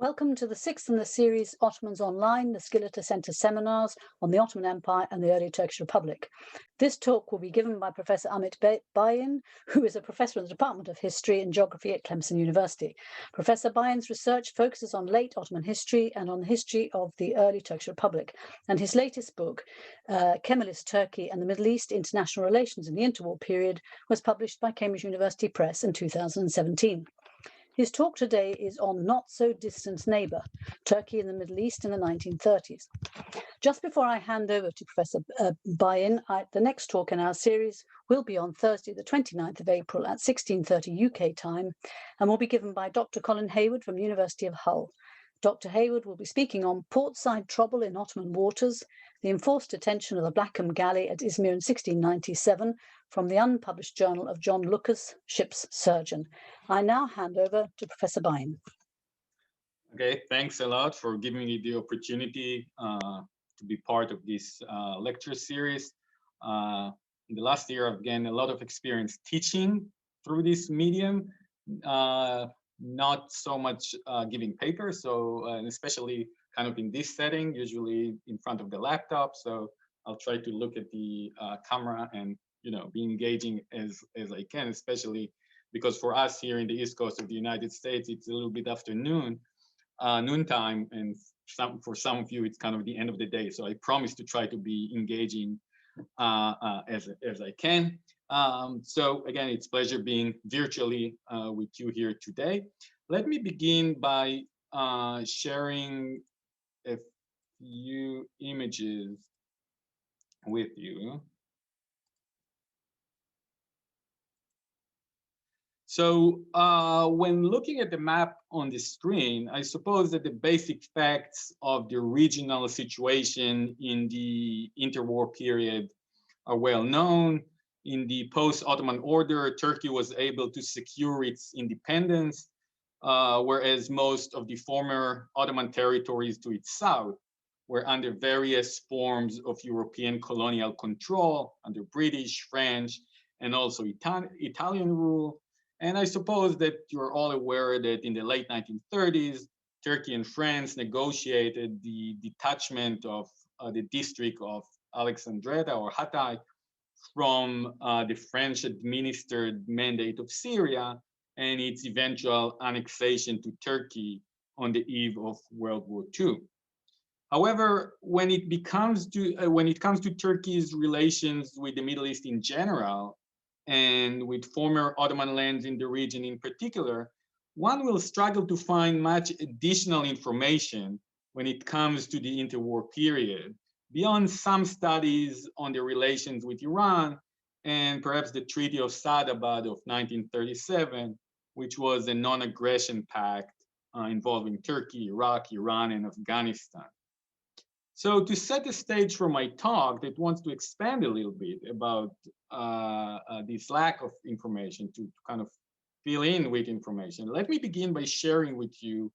Welcome to the sixth in the series Ottomans Online, the Skilata Center seminars on the Ottoman Empire and the early Turkish Republic. This talk will be given by Professor Amit Bein, who is a professor in the Department of History and Geography at Clemson University. Professor Bein's research focuses on late Ottoman history and on the history of the early Turkish Republic, and his latest book, Kemalist Turkey and the Middle East, International Relations in the Interwar Period, was published by Cambridge University Press in 2017. His talk today is on not-so-distant neighbour, Turkey in the Middle East in the 1930s. Just before I hand over to Professor Bein, the next talk in our series will be on Thursday, the 29th of April at 16:30 UK time, and will be given by Dr. Colin Hayward from the University of Hull. Dr. Hayward will be speaking on portside trouble in Ottoman waters, the enforced detention of the Blackham Galley at Izmir in 1697, from the unpublished journal of John Lucas, ship's surgeon. I now hand over to Professor Bein. Okay, thanks a lot for giving me the opportunity to be part of this lecture series. In the last year, I've gained a lot of experience teaching through this medium, not so much giving papers, so especially kind of in this setting, usually in front of the laptop. So I'll try to look at the camera and be engaging as I can, especially because for us here in the East Coast of the United States, it's a little bit after noontime, and for some of you, it's kind of the end of the day. So I promise to try to be engaging as I can. So again, it's a pleasure being virtually with you here today. Let me begin by sharing a few images with you. So when looking at the map on the screen, I suppose that the basic facts of the regional situation in the interwar period are well known. In the post-Ottoman order, Turkey was able to secure its independence, whereas most of the former Ottoman territories to its south were under various forms of European colonial control, under British, French, and also Italian rule. And I suppose that you're all aware that in the late 1930s, Turkey and France negotiated the detachment of the district of Alexandretta or Hatay from the French-administered Mandate of Syria and its eventual annexation to Turkey on the eve of World War II. However, when it comes to Turkey's relations with the Middle East in general, and with former Ottoman lands in the region in particular, one will struggle to find much additional information when it comes to the interwar period, beyond some studies on the relations with Iran and perhaps the Treaty of Sadabad of 1937, which was a non-aggression pact involving Turkey, Iraq, Iran, and Afghanistan. So to set the stage for my talk that wants to expand a little bit about this lack of information, to kind of fill in with information, let me begin by sharing with you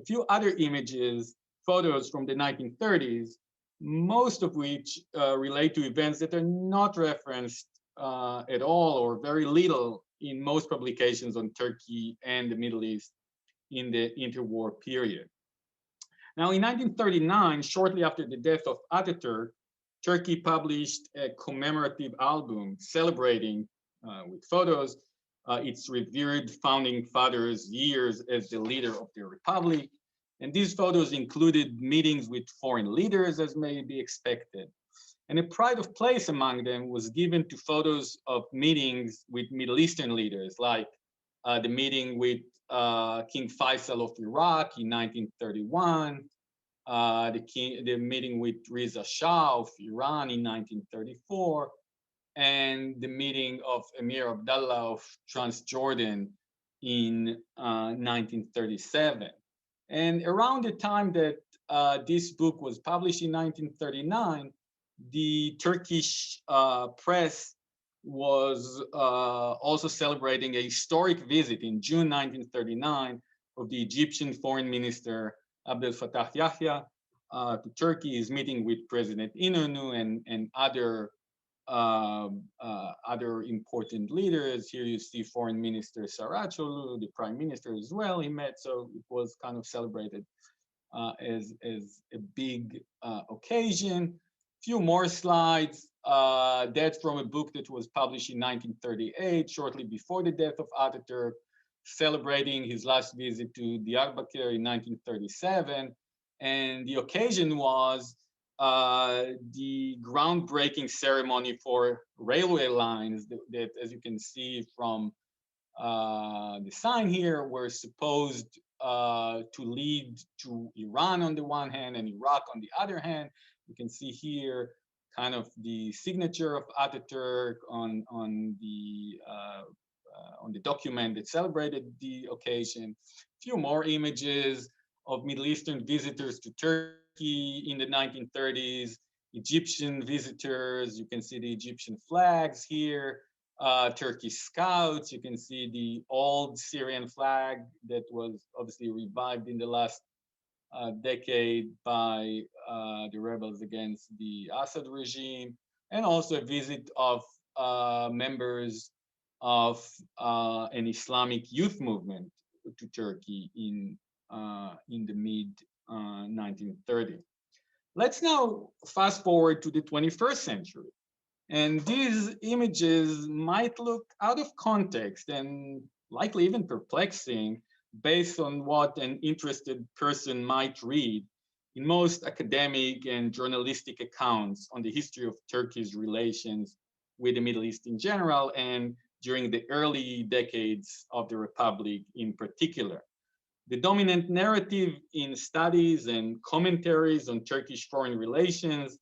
a few other images, photos from the 1930s, most of which relate to events that are not referenced at all or very little in most publications on Turkey and the Middle East in the interwar period. Now, in 1939, shortly after the death of Ataturk, Turkey published a commemorative album celebrating, with photos, its revered founding father's years as the leader of the republic. And these photos included meetings with foreign leaders, as may be expected. And a pride of place among them was given to photos of meetings with Middle Eastern leaders, like the meeting with King Faisal of Iraq in 1931, the meeting with Reza Shah of Iran in 1934, and the meeting of Emir Abdullah of Transjordan in 1937. And around the time that this book was published in 1939, the Turkish press was also celebrating a historic visit in June 1939 of the Egyptian Foreign Minister Abdel Fattah Yahya to Turkey. Is meeting with President Inonu and other other important leaders. Here you see Foreign Minister Saracoğlu, the Prime Minister as well. He met, so it was kind of celebrated as a big occasion. Few more slides. That's from a book that was published in 1938, shortly before the death of Ataturk, celebrating his last visit to Diyarbakir in 1937. And the occasion was the groundbreaking ceremony for railway lines that, as you can see from the sign here, were supposed to lead to Iran on the one hand and Iraq on the other hand. You can see here kind of the signature of Ataturk on the document that celebrated the occasion. A few more images of Middle Eastern visitors to Turkey in the 1930s, Egyptian visitors. You can see the Egyptian flags here. Turkish scouts. You can see the old Syrian flag that was obviously revived in the last decade by the rebels against the Assad regime, and also a visit of members of an Islamic youth movement to Turkey in the mid 1930s. Let's now fast forward to the 21st century. And these images might look out of context and likely even perplexing based on what an interested person might read in most academic and journalistic accounts on the history of Turkey's relations with the Middle East in general and during the early decades of the Republic in particular. The dominant narrative in studies and commentaries on Turkish foreign relations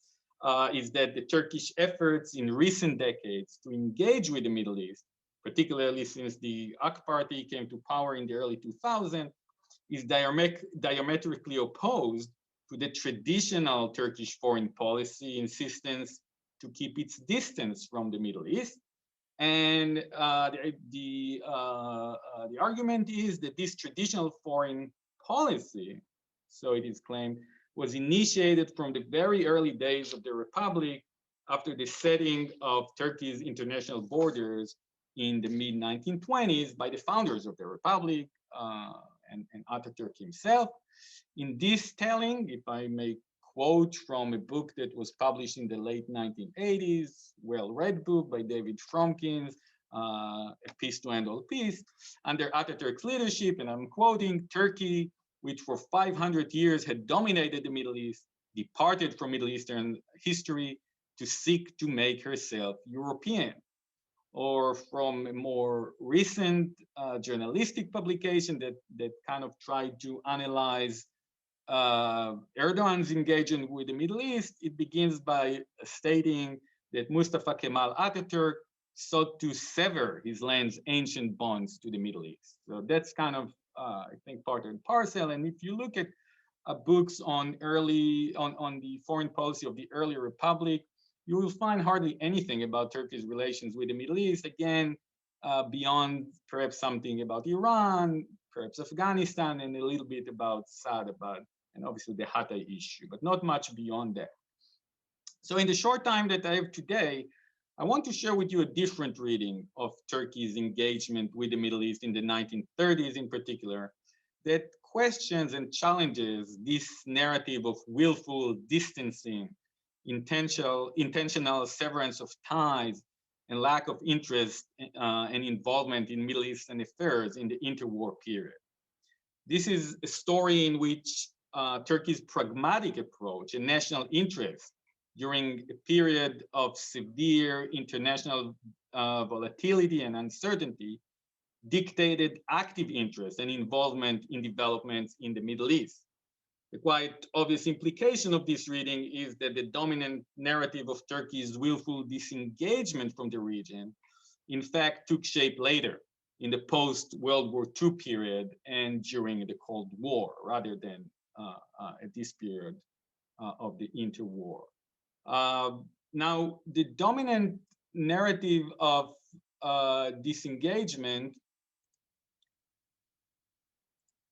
is that the Turkish efforts in recent decades to engage with the Middle East, particularly since the AK Party came to power in the early 2000s, is diametrically opposed to the traditional Turkish foreign policy insistence to keep its distance from the Middle East. And the argument is that this traditional foreign policy, so it is claimed, was initiated from the very early days of the Republic after the setting of Turkey's international borders in the mid-1920s by the founders of the Republic and Ataturk himself. In this telling, if I may quote from a book that was published in the late 1980s, well-read book by David Fromkins, A Peace to End All Peace, under Ataturk's leadership, and I'm quoting, Turkey, which for 500 years had dominated the Middle East, departed from Middle Eastern history to seek to make herself European. Or from a more recent journalistic publication that kind of tried to analyze Erdogan's engagement with the Middle East, it begins by stating that Mustafa Kemal Ataturk sought to sever his land's ancient bonds to the Middle East. So that's kind of, I think, part and parcel. And if you look at books on the foreign policy of the early republic, you will find hardly anything about Turkey's relations with the Middle East. Again, beyond perhaps something about Iran, perhaps Afghanistan, and a little bit about Saad, and obviously the Hatay issue, but not much beyond that. So in the short time that I have today, I want to share with you a different reading of Turkey's engagement with the Middle East in the 1930s in particular, that questions and challenges this narrative of willful distancing, intentional severance of ties, and lack of interest and involvement in Middle Eastern affairs in the interwar period. This is a story in which Turkey's pragmatic approach and national interest during a period of severe international volatility and uncertainty dictated active interest and involvement in developments in the Middle East. The quite obvious implication of this reading is that the dominant narrative of Turkey's willful disengagement from the region, in fact, took shape later in the post-World War II period and during the Cold War, rather than at this period of the interwar. Now, the dominant narrative of disengagement,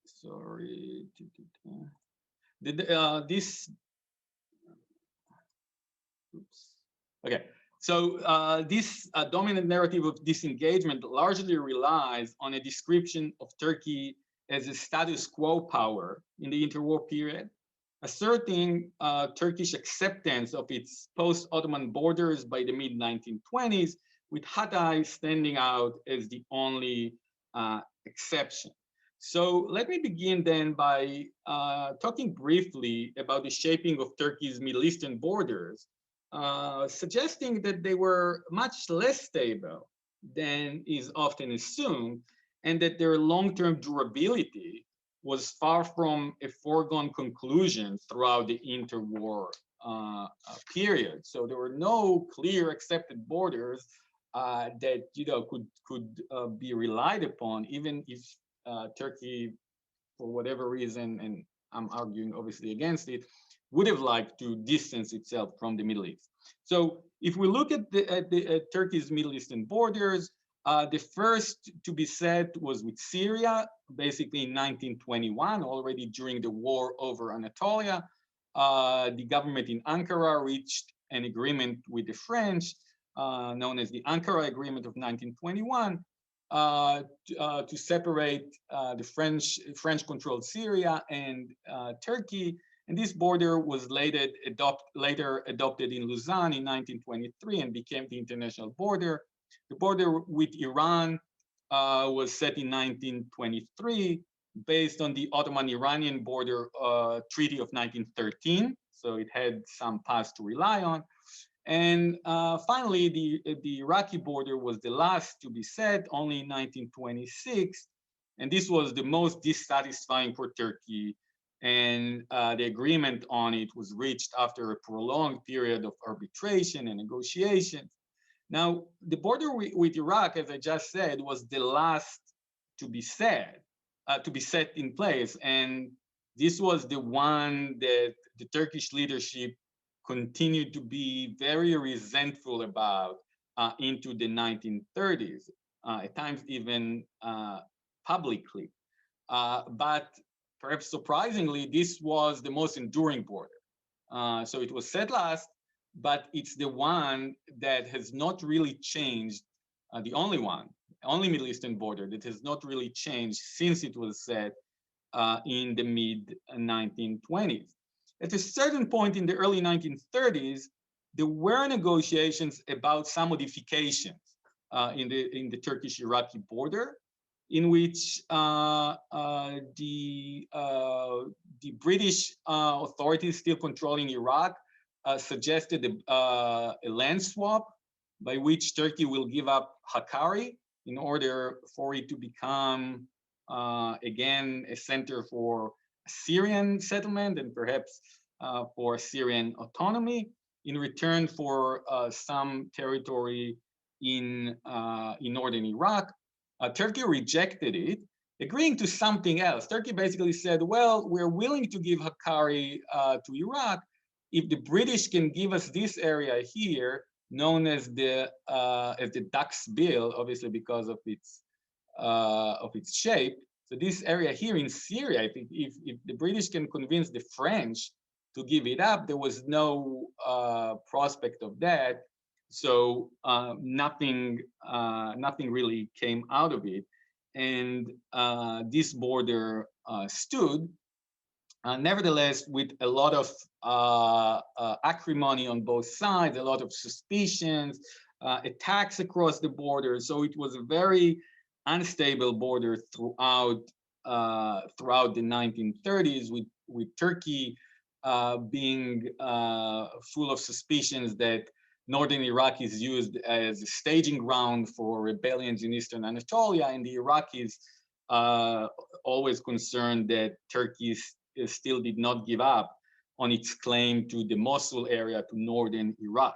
sorry, this, oops. Okay, So this dominant narrative of disengagement largely relies on a description of Turkey as a status quo power in the interwar period, asserting Turkish acceptance of its post-Ottoman borders by the mid-1920s, with Hatay standing out as the only exception. So let me begin then by talking briefly about the shaping of Turkey's Middle Eastern borders, suggesting that they were much less stable than is often assumed, and that their long-term durability was far from a foregone conclusion throughout the interwar period. So there were no clear accepted borders that could be relied upon, even if Turkey, for whatever reason, and I'm arguing obviously against it, would have liked to distance itself from the Middle East. So if we look at Turkey's Middle Eastern borders, the first to be set was with Syria, basically in 1921, already during the war over Anatolia. The government in Ankara reached an agreement with the French, known as the Ankara Agreement of 1921, to separate the French-controlled Syria and Turkey. And this border was later adopted in Lausanne in 1923 and became the international border. The border with Iran was set in 1923 based on the Ottoman-Iranian border treaty of 1913. So it had some past to rely on. And finally, the Iraqi border was the last to be set, only in 1926. And this was the most dissatisfying for Turkey. And the agreement on it was reached after a prolonged period of arbitration and negotiations. Now, the border with Iraq, as I just said, was the last to be set in place. And this was the one that the Turkish leadership continued to be very resentful about into the 1930s, at times even publicly. But perhaps surprisingly, this was the most enduring border. So it was set last, but it's the one that has not really changed, the only Middle Eastern border that has not really changed since it was set in the mid-1920s. At a certain point in the early 1930s, there were negotiations about some modifications in the Turkish-Iraqi border, in which the British authorities still controlling Iraq suggested a land swap by which Turkey will give up Hakkari in order for it to become again a center for Syrian settlement and perhaps for Syrian autonomy in return for some territory in northern Iraq. Turkey rejected it, agreeing to something else. Turkey basically said, well, we're willing to give Hakkari to Iraq if the British can give us this area here, known as the duck's bill, obviously because of its shape. So this area here in Syria, if the British can convince the French to give it up, there was no prospect of that. So nothing really came out of it, and this border stood. Nevertheless, with a lot of acrimony on both sides, a lot of suspicions, attacks across the border. So it was a very unstable border throughout the 1930s, with Turkey being full of suspicions that northern Iraq is used as a staging ground for rebellions in eastern Anatolia, and the Iraqis always concerned that Turkey still did not give up on its claim to the Mosul area to northern Iraq.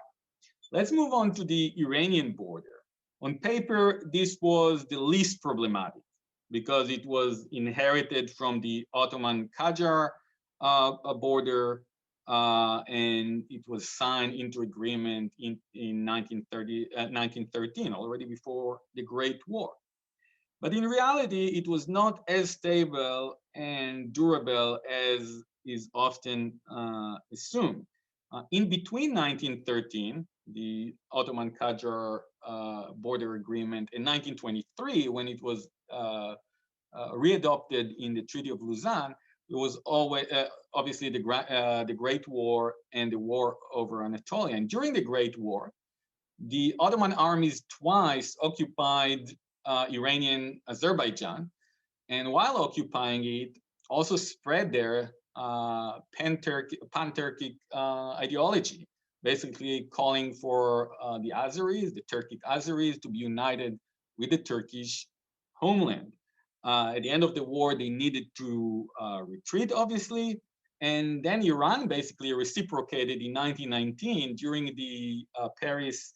Let's move on to the Iranian border. On paper, this was the least problematic because it was inherited from the Ottoman Qajar border, and it was signed into agreement in 1913, already before the Great War. But in reality, it was not as stable and durable as is often assumed. In between 1913 the Ottoman-Qajar border agreement in 1923, when it was readopted in the Treaty of Lausanne, it was always obviously the Great War and the war over Anatolia. And during the Great War, the Ottoman armies twice occupied Iranian Azerbaijan, and while occupying it, also spread their pan-Turkic ideology, basically calling for the Azeris, the Turkic Azeris, to be united with the Turkish homeland. At the end of the war, they needed to retreat, obviously, and then Iran basically reciprocated in 1919 during the Paris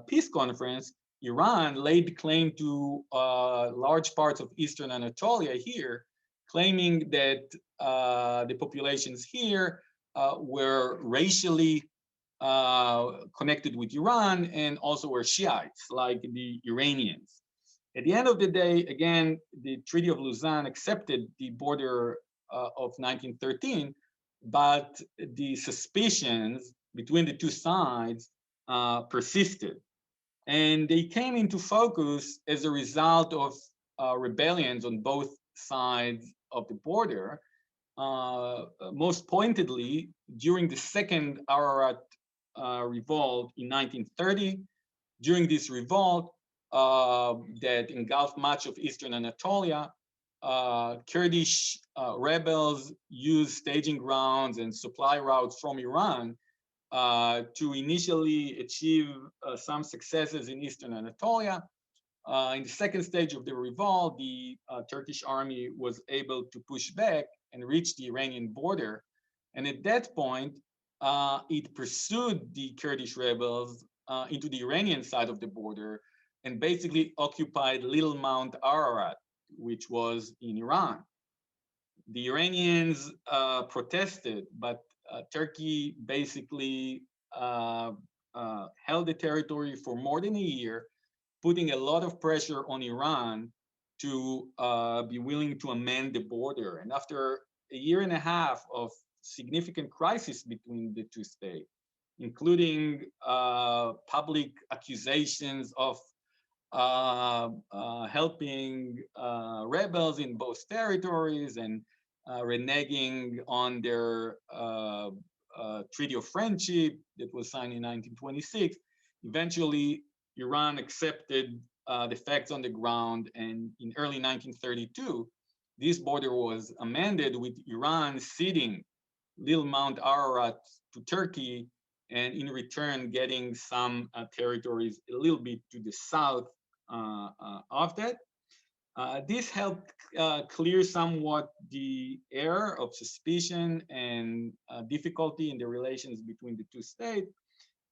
peace conference. Iran laid claim to large parts of eastern Anatolia here, claiming that the populations here were racially connected with Iran and also were Shiites, like the Iranians. At the end of the day, again, the Treaty of Lausanne accepted the border of 1913, but the suspicions between the two sides persisted. And they came into focus as a result of rebellions on both sides of the border. Most pointedly, during the second Ararat revolt in 1930, during this revolt that engulfed much of eastern Anatolia, Kurdish rebels used staging grounds and supply routes from Iran to initially achieve some successes in eastern Anatolia. In the second stage of the revolt, the Turkish army was able to push back and reach the Iranian border. And at that point, it pursued the Kurdish rebels into the Iranian side of the border and basically occupied Little Mount Ararat, which was in Iran. The Iranians protested, but Turkey basically held the territory for more than a year, putting a lot of pressure on Iran to be willing to amend the border. And after a year and a half of significant crisis between the two states, including public accusations of helping rebels in both territories and reneging on their Treaty of Friendship that was signed in 1926. Eventually, Iran accepted the facts on the ground, and in early 1932, this border was amended with Iran ceding Little Mount Ararat to Turkey, and in return getting some territories a little bit to the south of that. This helped clear somewhat the air of suspicion and difficulty in the relations between the two states,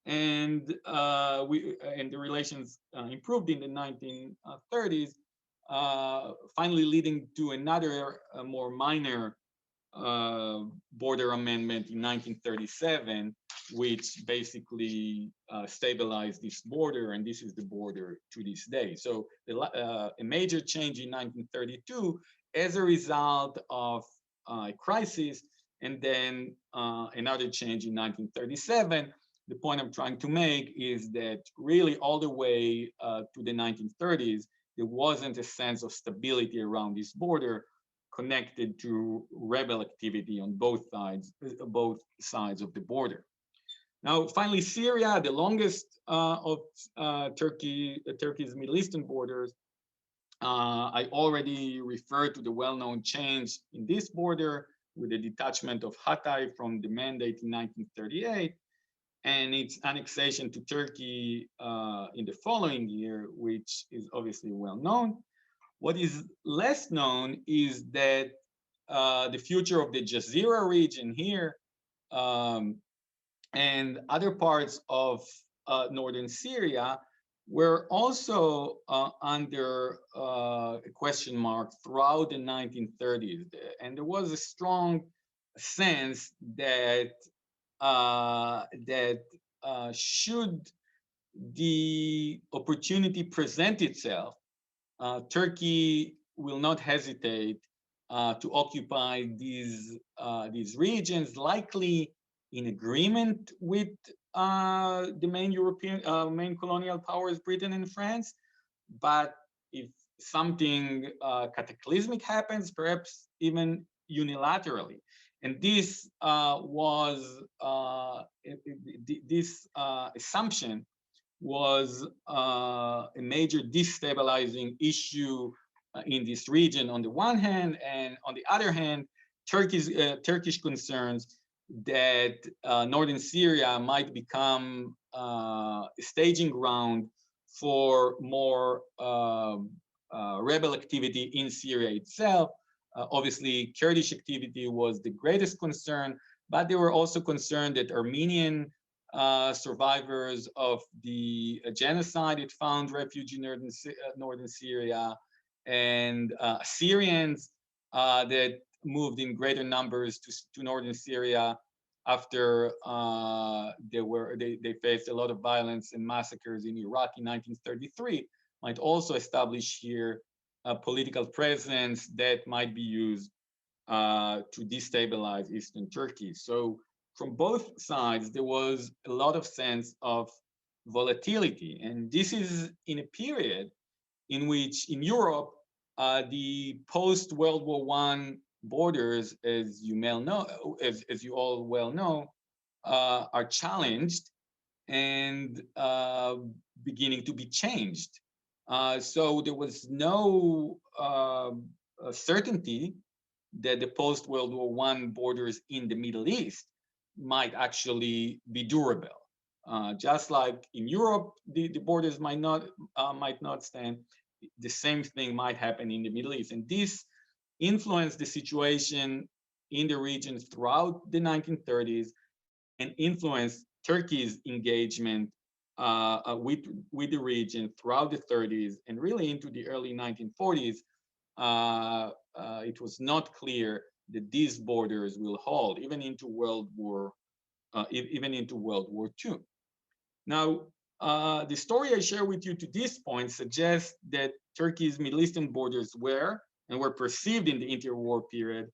and the relations improved in the 1930s, finally leading to another more minor border amendment in 1937, which basically stabilized this border, and this is the border to this day. So a major change in 1932 as a result of a crisis, and then another change in 1937. The point I'm trying to make is that really all the way to the 1930s, there wasn't a sense of stability around this border, connected to rebel activity on both sides of the border. Now, finally, Syria, the longest of Turkey's Middle Eastern borders. I already referred to the well-known change in this border with the detachment of Hatay from the mandate in 1938 and its annexation to Turkey in the following year, which is obviously well known. What is less known is that the future of the Jazeera region here and other parts of northern Syria were also under a question mark throughout the 1930s. And there was a strong sense that should the opportunity present itself, Turkey will not hesitate to occupy these regions, likely in agreement with the main main colonial powers, Britain and France. But if something cataclysmic happens, perhaps even unilaterally. And this this assumption was a major destabilizing issue in this region on the one hand, and on the other hand, Turkish concerns that northern Syria might become a staging ground for more rebel activity in Syria itself. Obviously, Kurdish activity was the greatest concern, but they were also concerned that Armenian survivors of the genocide that found refuge in northern Syria, and Syrians that moved in greater numbers to northern Syria after they faced a lot of violence and massacres in Iraq in 1933, might also establish here a political presence that might be used to destabilize eastern Turkey. So from both sides, there was a lot of sense of volatility. And this is in a period in which in Europe, the post-World War I borders, as you all well know, are challenged and beginning to be changed. So there was no certainty that the post-World War I borders in the Middle East might actually be durable. Just like in Europe, the borders might not stand. The same thing might happen in the Middle East, and this influenced the situation in the region throughout the 1930s and influenced Turkey's engagement with the region throughout the 30s and really into the early 1940s. It was not clear that these borders will hold even into World War II. Now, the story I share with you to this point suggests that Turkey's Middle Eastern borders were perceived in the interwar period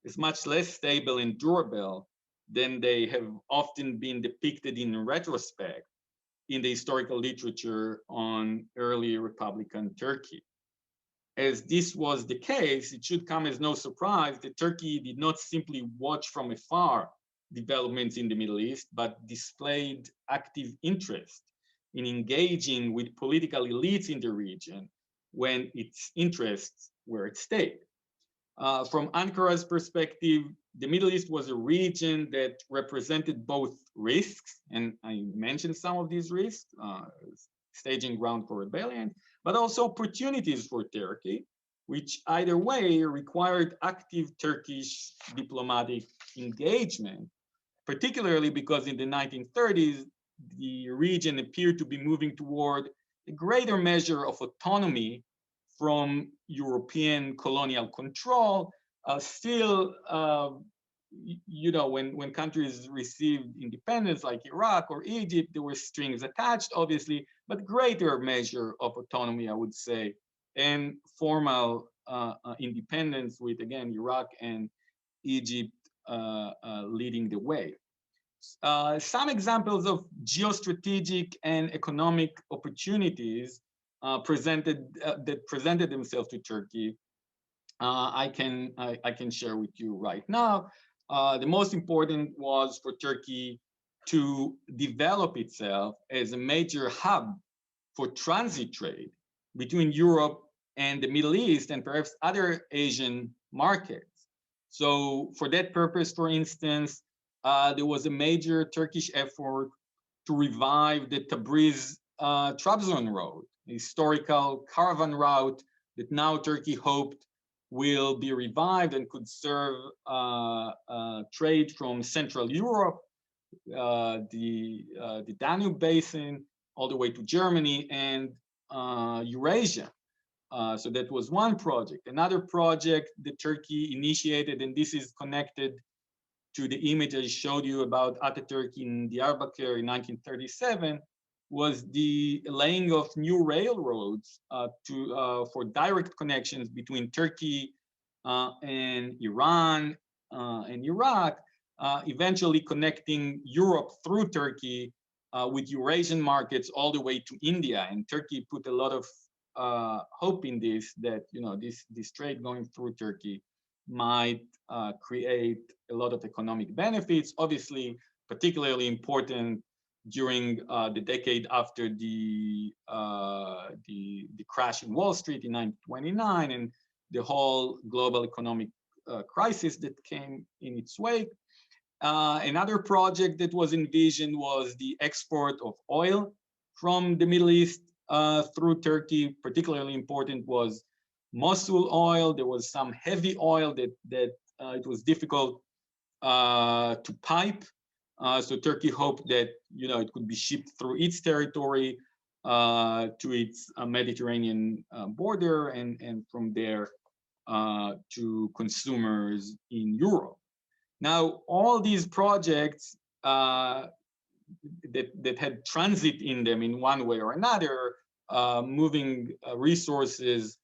as much less stable and durable than they have often been depicted in retrospect in the historical literature on early Republican Turkey. As this was the case, it should come as no surprise that Turkey did not simply watch from afar developments in the Middle East, but displayed active interest in engaging with political elites in the region when its interests were at stake. From Ankara's perspective, the Middle East was a region that represented both risks, and I mentioned some of these risks, staging ground for rebellion, but also opportunities for Turkey, which either way required active Turkish diplomatic engagement, particularly because in the 1930s, the region appeared to be moving toward a greater measure of autonomy from European colonial control. Still, when countries received independence like Iraq or Egypt, there were strings attached, obviously, but greater measure of autonomy, I would say, and formal independence with, again, Iraq and Egypt leading the way. Some examples of geostrategic and economic opportunities that presented themselves to Turkey, I can share with you right now. The most important was for Turkey to develop itself as a major hub for transit trade between Europe and the Middle East and perhaps other Asian markets. So for that purpose, for instance, there was a major Turkish effort to revive the Tabriz-Trabzon road, a historical caravan route that now Turkey hoped will be revived and could serve trade from Central Europe, the Danube Basin, all the way to Germany and Eurasia. So that was one project. Another project that Turkey initiated, and this is connected to the image I showed you about Ataturk in Diyarbakir in 1937, was the laying of new railroads for direct connections between Turkey and Iran and Iraq, eventually connecting Europe through Turkey with Eurasian markets all the way to India. And Turkey put a lot of hope in this, that this trade going through Turkey might create a lot of economic benefits. Obviously, particularly important during the decade after the crash in Wall Street in 1929 and the whole global economic crisis that came in its wake. Another project that was envisioned was the export of oil from the Middle East through Turkey. Particularly important was Mosul oil. There was some heavy oil that it was difficult to pipe. So Turkey hoped that it could be shipped through its territory to its Mediterranean border, and from there to consumers in Europe. Now, all these projects that had transit in them in one way or another, moving resources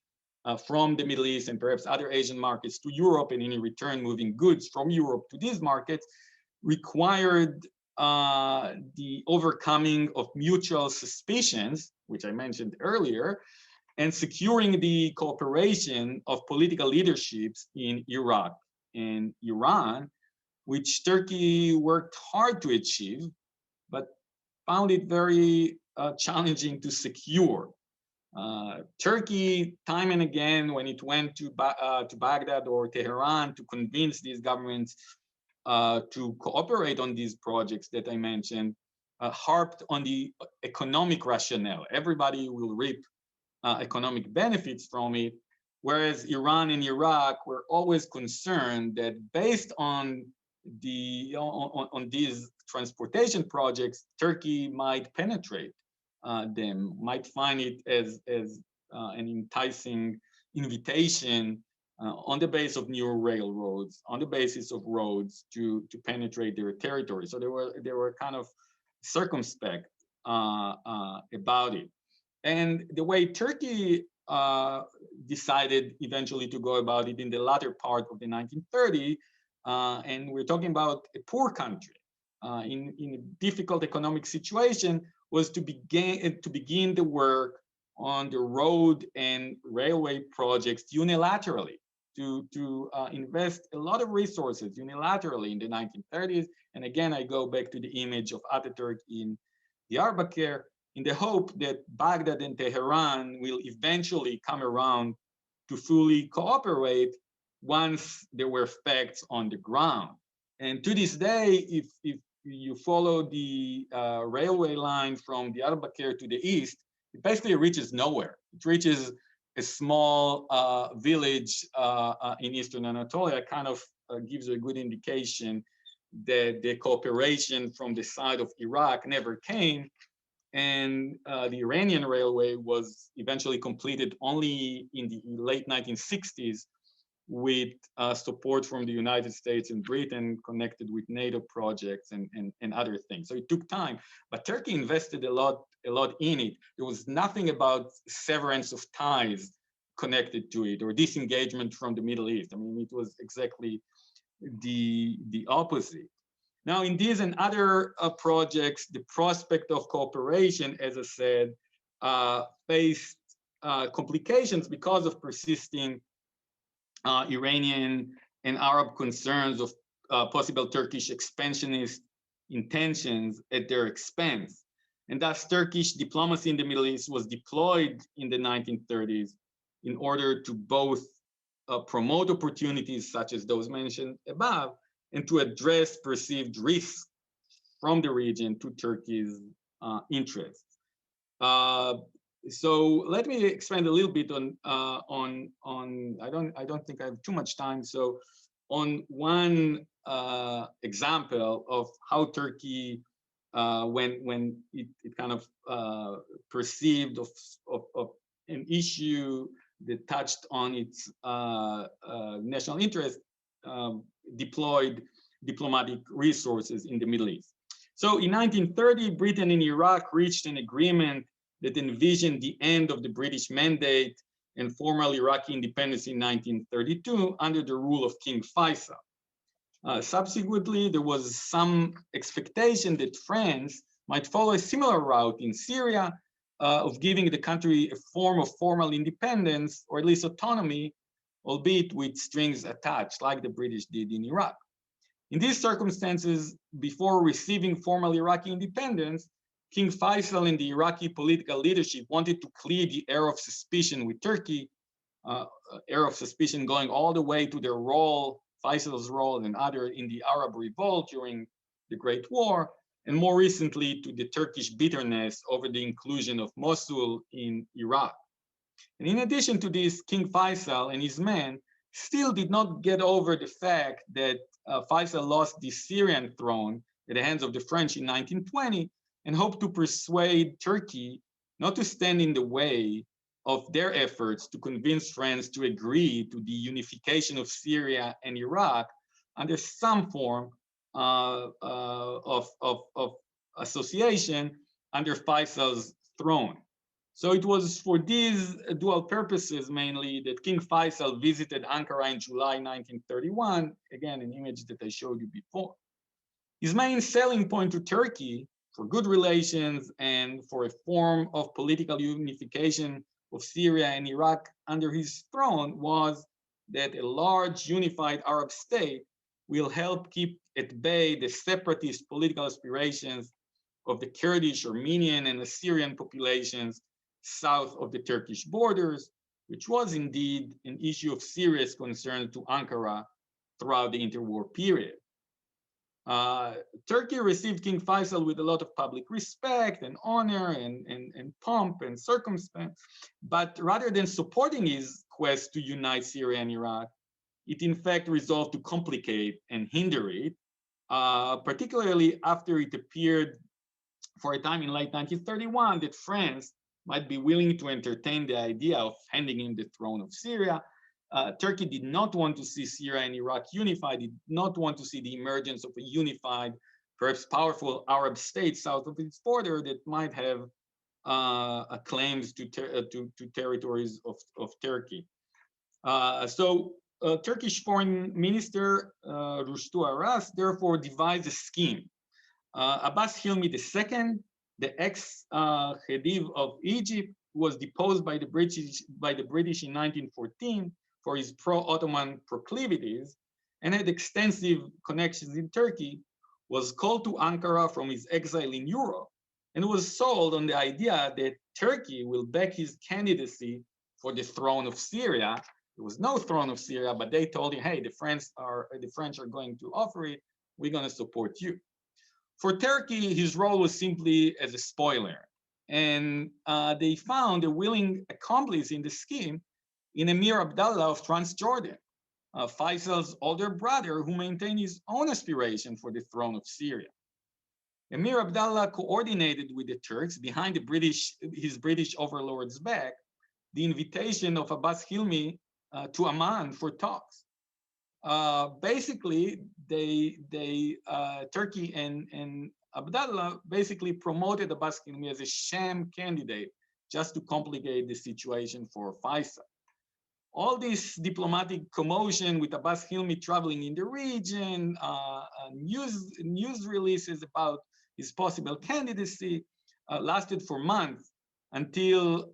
from the Middle East and perhaps other Asian markets to Europe, and in return moving goods from Europe to these markets, required the overcoming of mutual suspicions, which I mentioned earlier, and securing the cooperation of political leaderships in Iraq and Iran, which Turkey worked hard to achieve, but found it very challenging to secure. Turkey, time and again, when it went to Baghdad or Tehran to convince these governments to cooperate on these projects that I mentioned, harped on the economic rationale. Everybody will reap economic benefits from it, whereas Iran and Iraq were always concerned that based on these transportation projects, Turkey might penetrate them, might find it as an enticing invitation on the basis of new railroads, on the basis of roads to penetrate their territory. So they were kind of circumspect about it. And the way Turkey decided eventually to go about it in the latter part of the 1930s, and we're talking about a poor country in a difficult economic situation, was to begin the work on the road and railway projects unilaterally, to invest a lot of resources unilaterally in the 1930s. And again, I go back to the image of Ataturk in Diyarbakir, in the hope that Baghdad and Tehran will eventually come around to fully cooperate once there were facts on the ground. And to this day, if you follow the railway line from Diyarbakir to the east, it basically reaches nowhere. It reaches a small village in eastern Anatolia. Kind of gives you a good indication that the cooperation from the side of Iraq never came. And the Iranian railway was eventually completed only in the late 1960s with support from the United States and Britain, connected with NATO projects and other things. So it took time, but Turkey invested a lot in it. There was nothing about severance of ties connected to it or disengagement from the Middle East. I mean, it was exactly the opposite. Now, in these and other projects, the prospect of cooperation, as I said, faced complications because of persisting Iranian and Arab concerns of possible Turkish expansionist intentions at their expense. And thus, Turkish diplomacy in the Middle East was deployed in the 1930s in order to both promote opportunities such as those mentioned above, and to address perceived risks from the region to Turkey's interests. So let me expand a little bit on I don't think I have too much time. So on one example of how Turkey, when it kind of perceived of an issue that touched on its national interest, deployed diplomatic resources in the Middle East. So in 1930, Britain and Iraq reached an agreement that envisioned the end of the British mandate and formal Iraqi independence in 1932 under the rule of King Faisal. Subsequently, there was some expectation that France might follow a similar route in Syria of giving the country a form of formal independence or at least autonomy, albeit with strings attached, like the British did in Iraq. In these circumstances, before receiving formal Iraqi independence, King Faisal and the Iraqi political leadership wanted to clear the air of suspicion with Turkey, air of suspicion going all the way to their role, Faisal's role and other in the Arab revolt during the Great War, and more recently to the Turkish bitterness over the inclusion of Mosul in Iraq. And in addition to this, King Faisal and his men still did not get over the fact that Faisal lost the Syrian throne at the hands of the French in 1920 and hoped to persuade Turkey not to stand in the way of their efforts to convince France to agree to the unification of Syria and Iraq under some form of association under Faisal's throne. So it was for these dual purposes mainly that King Faisal visited Ankara in July 1931, again, an image that I showed you before. His main selling point to Turkey for good relations and for a form of political unification of Syria and Iraq under his throne was that a large unified Arab state will help keep at bay the separatist political aspirations of the Kurdish, Armenian, and Assyrian populations south of the Turkish borders, which was indeed an issue of serious concern to Ankara throughout the interwar period. Turkey received King Faisal with a lot of public respect and honor and pomp and circumstance, but rather than supporting his quest to unite Syria and Iraq, it in fact resolved to complicate and hinder it, particularly after it appeared for a time in late 1931 that France might be willing to entertain the idea of handing him the throne of Syria. Turkey did not want to see Syria and Iraq unified, did not want to see the emergence of a unified, perhaps powerful Arab state south of its border that might have claims to territories of Turkey. So Turkish Foreign Minister Rushtu Aras therefore devised a scheme. Abbas Hilmi II, the ex-Khedive of Egypt, was deposed by the British in 1914 for his pro-Ottoman proclivities and had extensive connections in Turkey, was called to Ankara from his exile in Europe and was sold on the idea that Turkey will back his candidacy for the throne of Syria. There was no throne of Syria, but they told him, hey, the French are going to offer it. We're going to support you. For Turkey, his role was simply as a spoiler. And they found a willing accomplice in the scheme in Emir Abdallah of Transjordan, Faisal's older brother who maintained his own aspiration for the throne of Syria. Emir Abdallah coordinated with the Turks behind his British overlord's back the invitation of Abbas Hilmi to Amman for talks. Basically, Turkey and Abdallah basically promoted Abbas Hilmi as a sham candidate just to complicate the situation for Faisal. All this diplomatic commotion with Abbas Hilmi traveling in the region, news releases about his possible candidacy lasted for months until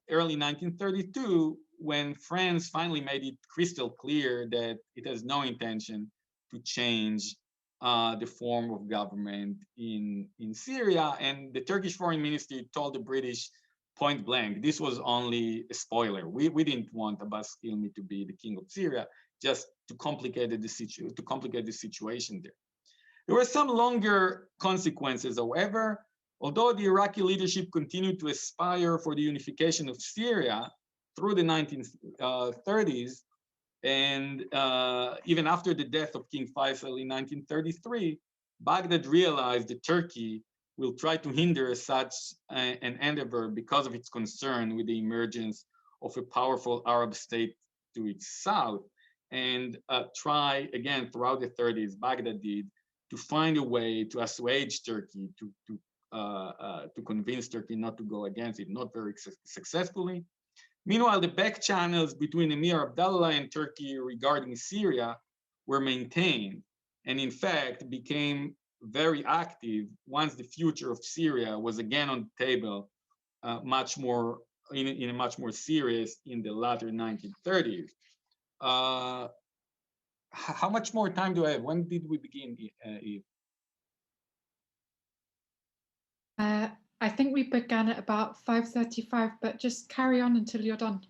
early 1932, when France finally made it crystal clear that it has no intention to change the form of government in Syria. And the Turkish foreign ministry told the British point blank, this was only a spoiler. We didn't want Abbas Hilmi to be the king of Syria, just to complicate the situation there. There were some longer consequences, however. Although the Iraqi leadership continued to aspire for the unification of Syria through the 1930s, and even after the death of King Faisal in 1933, Baghdad realized that Turkey will try to hinder such an endeavor because of its concern with the emergence of a powerful Arab state to its south, and try again throughout the 30s, Baghdad did, to find a way to assuage Turkey, to convince Turkey not to go against it, not very successfully. Meanwhile, the back channels between Emir Abdallah and Turkey regarding Syria were maintained, and in fact became very active once the future of Syria was again on the table, much more in a much more serious in the latter 1930s. How much more time do I have? When did we begin, Eve? I think we began at about 5:35, but just carry on until you're done.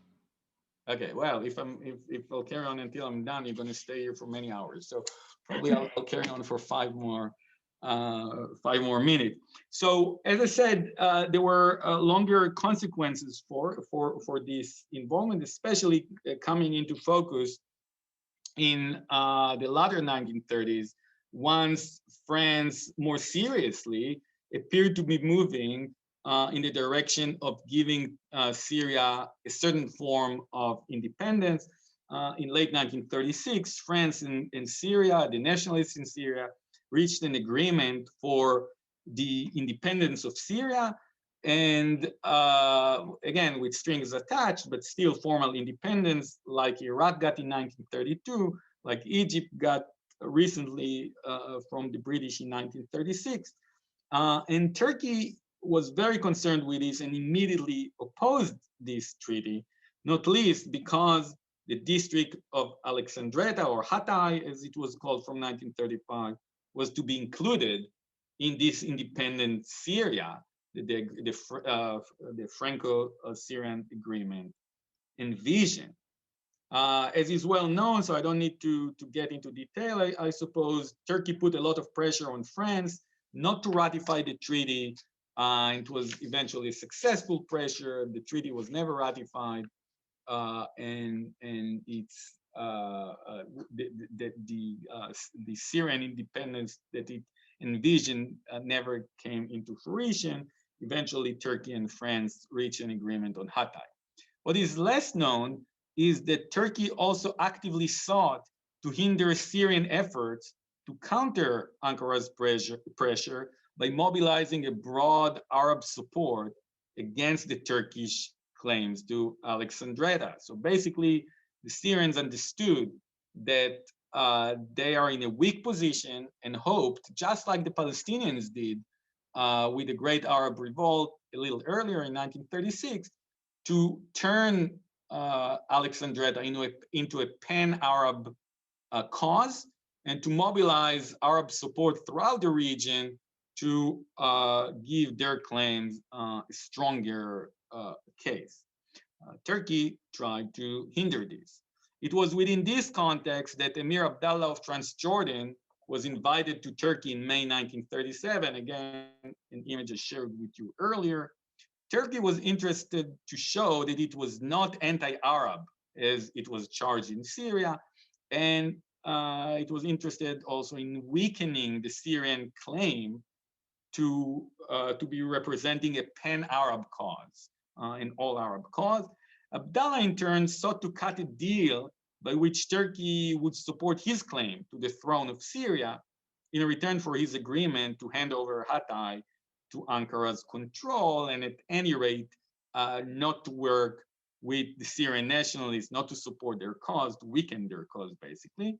Okay, well, if I'll carry on until I'm done, you're going to stay here for many hours. So probably I'll carry on for 5 more minutes. So as I said, there were longer consequences for this involvement, especially coming into focus in the latter 1930s, once France more seriously appeared to be moving in the direction of giving Syria a certain form of independence. In late 1936, France and Syria, the nationalists in Syria, reached an agreement for the independence of Syria, and again, with strings attached, but still formal independence, like Iraq got in 1932, like Egypt got recently from the British in 1936. And Turkey was very concerned with this and immediately opposed this treaty, not least because the district of Alexandretta, or Hatay, as it was called from 1935, was to be included in this independent Syria, the Franco-Syrian agreement envisioned. As is well known, so I don't need to get into detail, I suppose Turkey put a lot of pressure on France not to ratify the treaty. It was eventually a successful pressure. The treaty was never ratified, and it's the Syrian independence that it envisioned never came into fruition. Eventually, Turkey and France reached an agreement on Hatay. What is less known is that Turkey also actively sought to hinder Syrian efforts to counter Ankara's pressure by mobilizing a broad Arab support against the Turkish claims to Alexandretta. So basically, the Syrians understood that they are in a weak position and hoped, just like the Palestinians did with the Great Arab Revolt a little earlier in 1936, to turn Alexandretta into a pan-Arab cause and to mobilize Arab support throughout the region to give their claims a stronger case. Turkey tried to hinder this. It was within this context that Emir Abdallah of Transjordan was invited to Turkey in May 1937. Again, an image I shared with you earlier. Turkey was interested to show that it was not anti-Arab, as it was charged in Syria, and it was interested also in weakening the Syrian claim to be representing a pan-Arab cause, an all-Arab cause. Abdallah, in turn, sought to cut a deal by which Turkey would support his claim to the throne of Syria in return for his agreement to hand over Hatay to Ankara's control, and at any rate, not to work with the Syrian nationalists, not to support their cause, to weaken their cause, basically.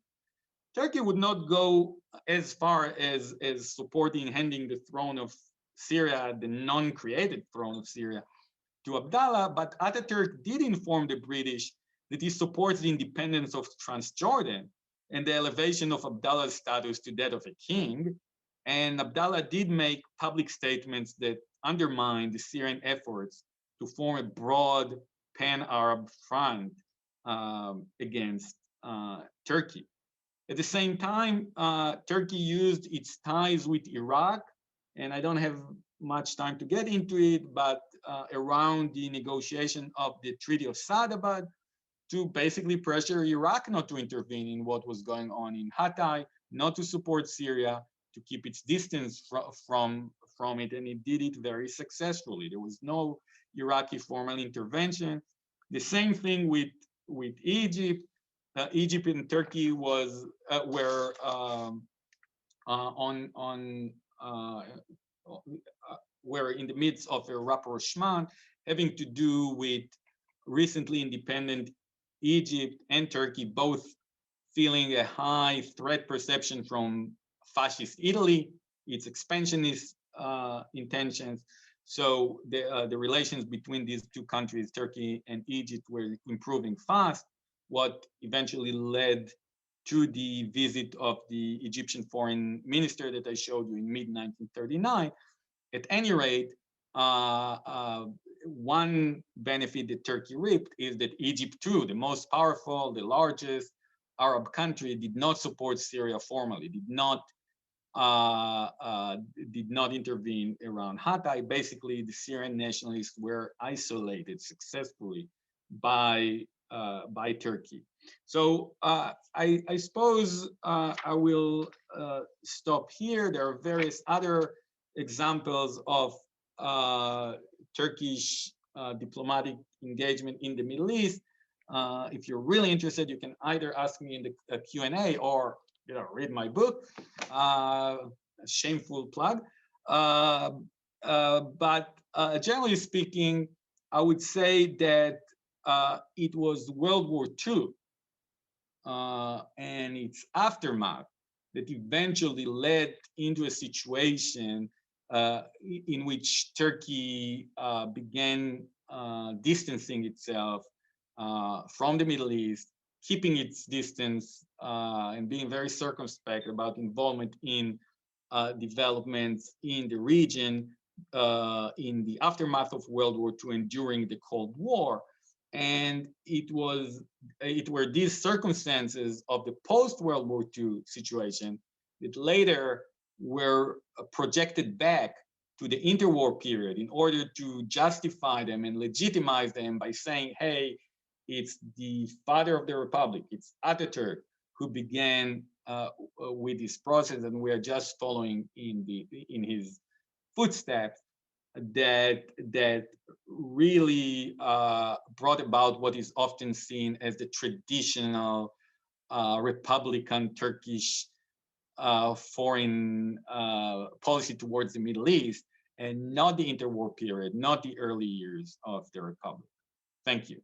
Turkey would not go as far as supporting handing the throne of Syria, the non-created throne of Syria, to Abdallah, but Ataturk did inform the British that he supports the independence of Transjordan and the elevation of Abdallah's status to that of a king. And Abdallah did make public statements that undermined the Syrian efforts to form a broad pan-Arab front against Turkey. At the same time, Turkey used its ties with Iraq, and I don't have much time to get into it, but around the negotiation of the Treaty of Sadabad, to basically pressure Iraq not to intervene in what was going on in Hatay, not to support Syria, to keep its distance from it, and it did it very successfully. There was no Iraqi formal intervention. The same thing with Egypt. Egypt and Turkey were were in the midst of a rapprochement having to do with recently independent Egypt and Turkey both feeling a high threat perception from fascist Italy, its expansionist intentions. So the relations between these two countries, Turkey and Egypt, were improving fast, what eventually led to the visit of the Egyptian foreign minister that I showed you in mid-1939. At any rate, one benefit that Turkey reaped is that Egypt too, the most powerful, the largest Arab country, did not support Syria formally, did not intervene around Hatay. Basically, the Syrian nationalists were isolated successfully by Turkey. So I suppose I will stop here. There are various other examples of Turkish diplomatic engagement in the Middle East. If you're really interested, you can either ask me in the Q&A or read my book. Shameful plug. But generally speaking, I would say that it was World War II and its aftermath that eventually led into a situation in which Turkey began distancing itself from the Middle East, keeping its distance and being very circumspect about involvement in developments in the region in the aftermath of World War II and during the Cold War. And it were these circumstances of the post-World War II situation that later were projected back to the interwar period in order to justify them and legitimize them by saying, hey, it's the father of the republic, it's Ataturk, who began with this process, and we are just following in his footsteps. That really brought about what is often seen as the traditional Republican Turkish foreign policy towards the Middle East, and not the interwar period, not the early years of the Republic. Thank you.